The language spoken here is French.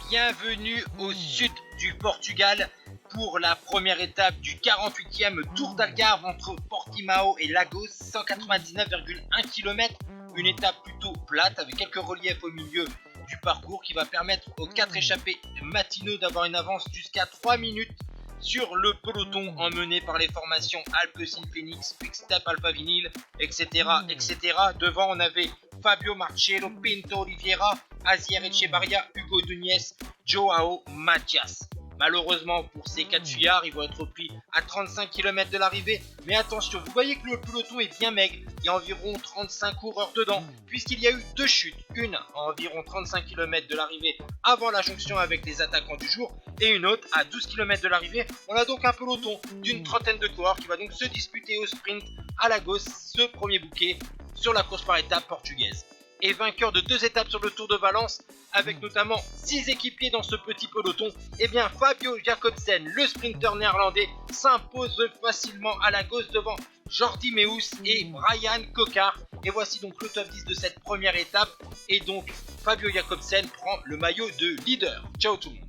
Bienvenue au sud du Portugal pour la première étape du 48e Tour d'Algarve entre Portimao et Lagos, 199,1 km. Une étape plutôt plate avec quelques reliefs au milieu du parcours qui va permettre aux 4 échappés matinaux d'avoir une avance jusqu'à 3 minutes sur le peloton emmené par les formations Alpecin Phoenix, Quickstep Alpha Vinyl, etc., etc. Devant, on avait Fabio Marcelo, Pinto Oliveira, Asier Echevarria, Hugo Duniez, Joao Matias. Malheureusement pour ces 4 fuyards, ils vont être pris à 35 km de l'arrivée. Mais attention, vous voyez que le peloton est bien maigre. Il y a environ 35 coureurs dedans, puisqu'il y a eu 2 chutes. Une à environ 35 km de l'arrivée avant la jonction avec les attaquants du jour, et une autre à 12 km de l'arrivée. On a donc un peloton d'une trentaine de coureurs qui va donc se disputer au sprint à Lagos ce premier bouquet sur la course par étapes portugaise. Et vainqueur de 2 étapes sur le Tour de Valence, avec notamment 6 équipiers dans ce petit peloton, eh bien Fabio Jacobsen, le sprinter néerlandais, s'impose facilement à Lagos devant Jordi Meus et Brian Cocard. Et voici donc le top 10 de cette première étape, et donc Fabio Jacobsen prend le maillot de leader. Ciao tout le monde.